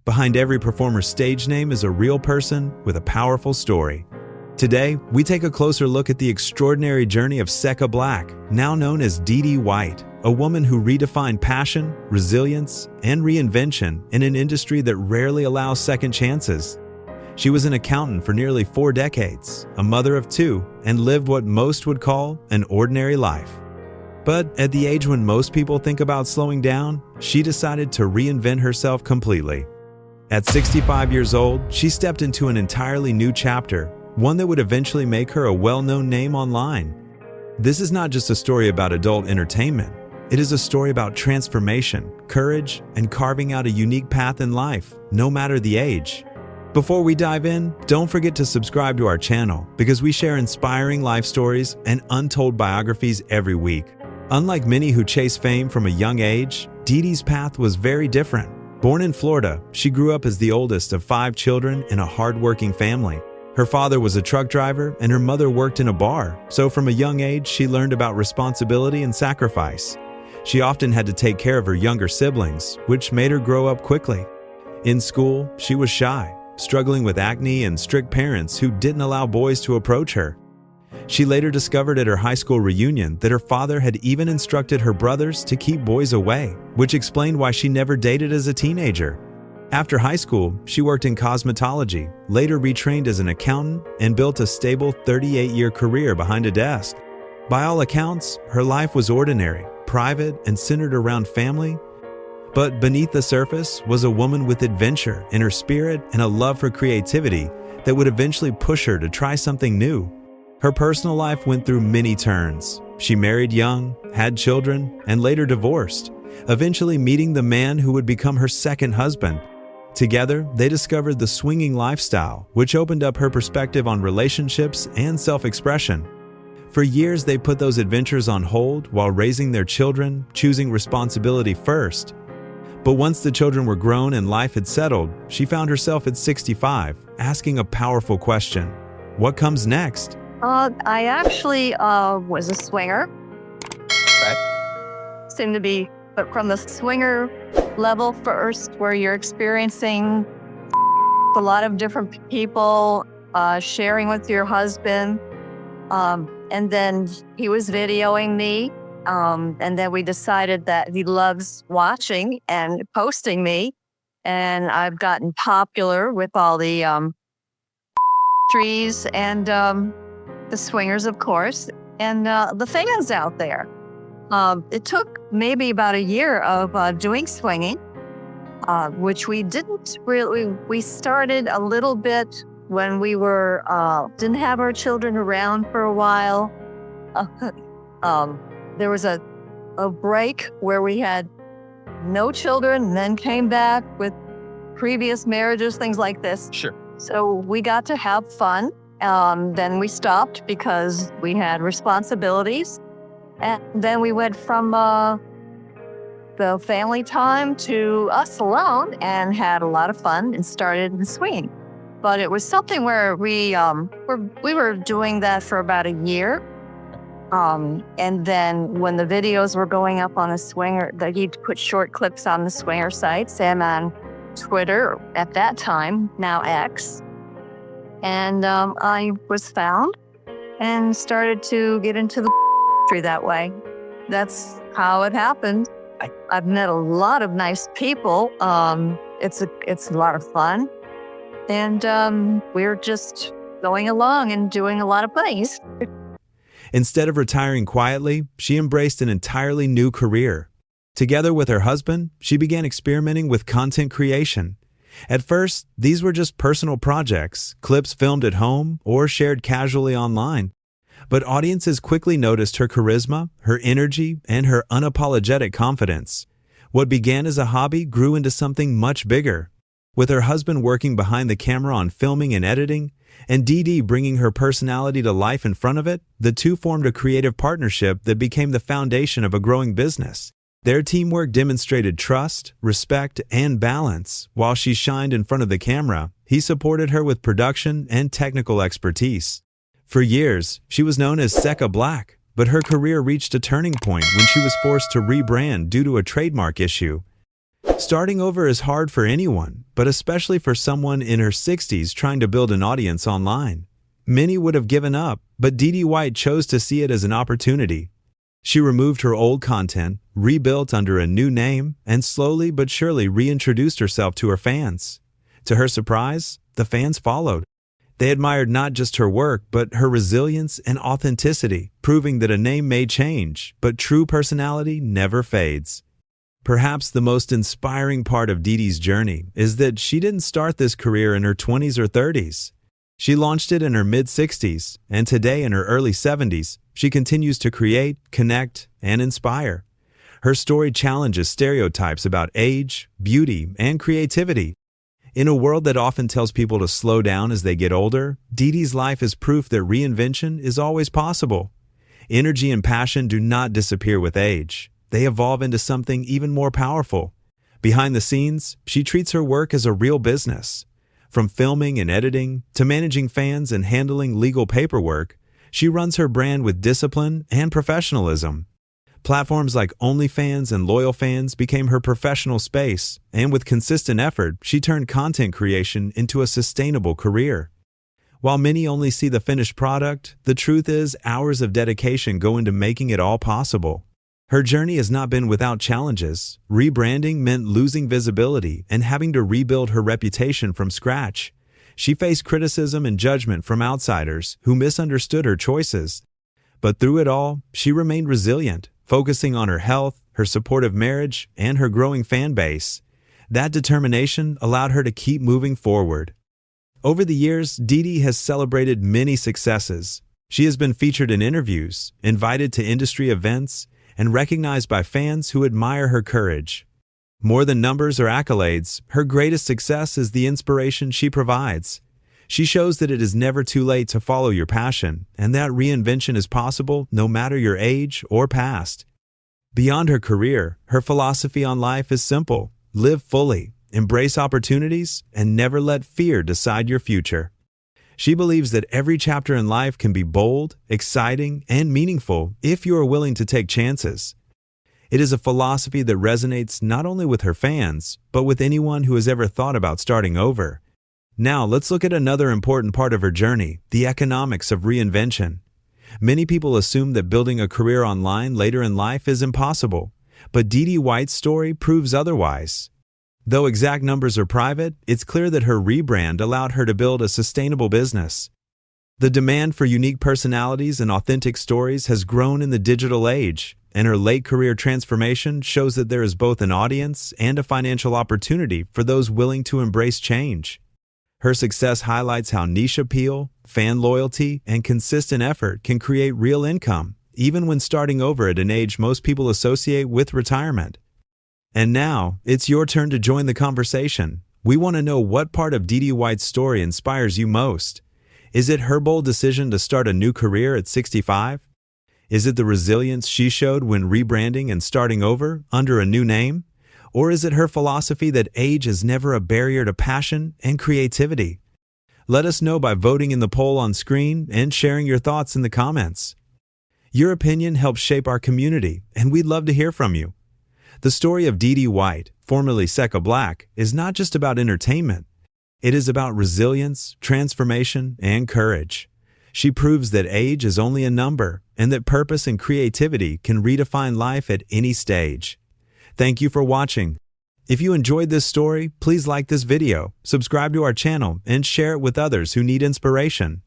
Behind every performer's stage name is a real person with a powerful story. Today, we take a closer look at the extraordinary journey of Seka Black, now known as Dee White, a woman who redefined passion, resilience, and reinvention in an industry that rarely allows second chances. She was an accountant for nearly 4 decades, a mother of 2, and lived what most would call an ordinary life. But at the age when most people think about slowing down, she decided to reinvent herself completely. At 65 years old, she stepped into an entirely new chapter, one that would eventually make her a well-known name online. This is not just a story about adult entertainment. It is a story about transformation, courage, and carving out a unique path in life, no matter the age. Before we dive in, don't forget to subscribe to our channel because we share inspiring life stories and untold biographies every week. Unlike many who chase fame from a young age, Dee Dee's path was very different. Born in Florida, she grew up as the oldest of 5 children in a hard-working family. Her father was a truck driver and her mother worked in a bar, so from a young age she learned about responsibility and sacrifice. She often had to take care of her younger siblings, which made her grow up quickly. In school, she was shy, struggling with acne and strict parents who didn't allow boys to approach her. She later discovered at her high school reunion that her father had even instructed her brothers to keep boys away, which explained why she never dated as a teenager. After high school, she worked in cosmetology, later retrained as an accountant, and built a stable 38-year career behind a desk. By all accounts, her life was ordinary, private, and centered around family. But beneath the surface was a woman with adventure in her spirit and a love for creativity that would eventually push her to try something new. Her personal life went through many turns. She married young, had children, and later divorced, eventually meeting the man who would become her second husband. Together, they discovered the swinging lifestyle, which opened up her perspective on relationships and self-expression. For years, they put those adventures on hold while raising their children, choosing responsibility first. But once the children were grown and life had settled, she found herself at 65, asking a powerful question. What comes next? I actually was a swinger. Right. Seemed to be, but from the swinger level first, where you're experiencing a lot of different people, sharing with your husband, and then he was videoing me, and then we decided that he loves watching and posting me, and I've gotten popular with all the trees and the swingers, of course, and the fans out there. It took maybe about a year of doing swinging, which we didn't really. We started a little bit when we were didn't have our children around for a while. There was a break where we had no children, and then came back with previous marriages, things like this. Sure. So we got to have fun. Then we stopped because we had responsibilities. And then we went from the family time to us alone and had a lot of fun and started swinging. But it was something where we were doing that for about a year. And then when the videos were going up on the swinger, that he'd put short clips on the swinger sites and on Twitter at that time, now X. And I was found and started to get into the that way. That's how it happened. I've met a lot of nice people. It's a lot of fun, and we're just going along and doing a lot of things. Instead of retiring quietly, she embraced an entirely new career. Together with her husband, she began experimenting with content creation. At first, these were just personal projects, clips filmed at home or shared casually online. But audiences quickly noticed her charisma, her energy, and her unapologetic confidence. What began as a hobby grew into something much bigger. With her husband working behind the camera on filming and editing, and Dee Dee bringing her personality to life in front of it, the two formed a creative partnership that became the foundation of a growing business. Their teamwork demonstrated trust, respect, and balance. While she shined in front of the camera, he supported her with production and technical expertise. For years, she was known as Seka Black, but her career reached a turning point when she was forced to rebrand due to a trademark issue. Starting over is hard for anyone, but especially for someone in her 60s trying to build an audience online. Many would have given up, but Dee White chose to see it as an opportunity. She removed her old content, rebuilt under a new name, and slowly but surely reintroduced herself to her fans. To her surprise, the fans followed. They admired not just her work, but her resilience and authenticity, proving that a name may change, but true personality never fades. Perhaps the most inspiring part of Dee's journey is that she didn't start this career in her 20s or 30s. She launched it in her mid-60s, and today in her early 70s, she continues to create, connect, and inspire. Her story challenges stereotypes about age, beauty, and creativity. In a world that often tells people to slow down as they get older, Dee's life is proof that reinvention is always possible. Energy and passion do not disappear with age. They evolve into something even more powerful. Behind the scenes, she treats her work as a real business. From filming and editing to managing fans and handling legal paperwork, she runs her brand with discipline and professionalism. Platforms like OnlyFans and Loyal Fans became her professional space, and with consistent effort, she turned content creation into a sustainable career. While many only see the finished product, the truth is hours of dedication go into making it all possible. Her journey has not been without challenges. Rebranding meant losing visibility and having to rebuild her reputation from scratch. She faced criticism and judgment from outsiders who misunderstood her choices. But through it all, she remained resilient, focusing on her health, her supportive marriage, and her growing fan base. That determination allowed her to keep moving forward. Over the years, Dee has celebrated many successes. She has been featured in interviews, invited to industry events, and recognized by fans who admire her courage. More than numbers or accolades, her greatest success is the inspiration she provides. She shows that it is never too late to follow your passion, and that reinvention is possible no matter your age or past. Beyond her career, her philosophy on life is simple: live fully, embrace opportunities, and never let fear decide your future. She believes that every chapter in life can be bold, exciting, and meaningful if you are willing to take chances. It is a philosophy that resonates not only with her fans, but with anyone who has ever thought about starting over. Now, let's look at another important part of her journey, the economics of reinvention. Many people assume that building a career online later in life is impossible, but Dee White's story proves otherwise. Though exact numbers are private, it's clear that her rebrand allowed her to build a sustainable business. The demand for unique personalities and authentic stories has grown in the digital age, and her late career transformation shows that there is both an audience and a financial opportunity for those willing to embrace change. Her success highlights how niche appeal, fan loyalty, and consistent effort can create real income, even when starting over at an age most people associate with retirement. And now, it's your turn to join the conversation. We want to know what part of Dee White's story inspires you most. Is it her bold decision to start a new career at 65? Is it the resilience she showed when rebranding and starting over under a new name? Or is it her philosophy that age is never a barrier to passion and creativity? Let us know by voting in the poll on screen and sharing your thoughts in the comments. Your opinion helps shape our community, and we'd love to hear from you. The story of Dee White, formerly Seka Black, is not just about entertainment. It is about resilience, transformation, and courage. She proves that age is only a number, and that purpose and creativity can redefine life at any stage. Thank you for watching. If you enjoyed this story, please like this video, subscribe to our channel, and share it with others who need inspiration.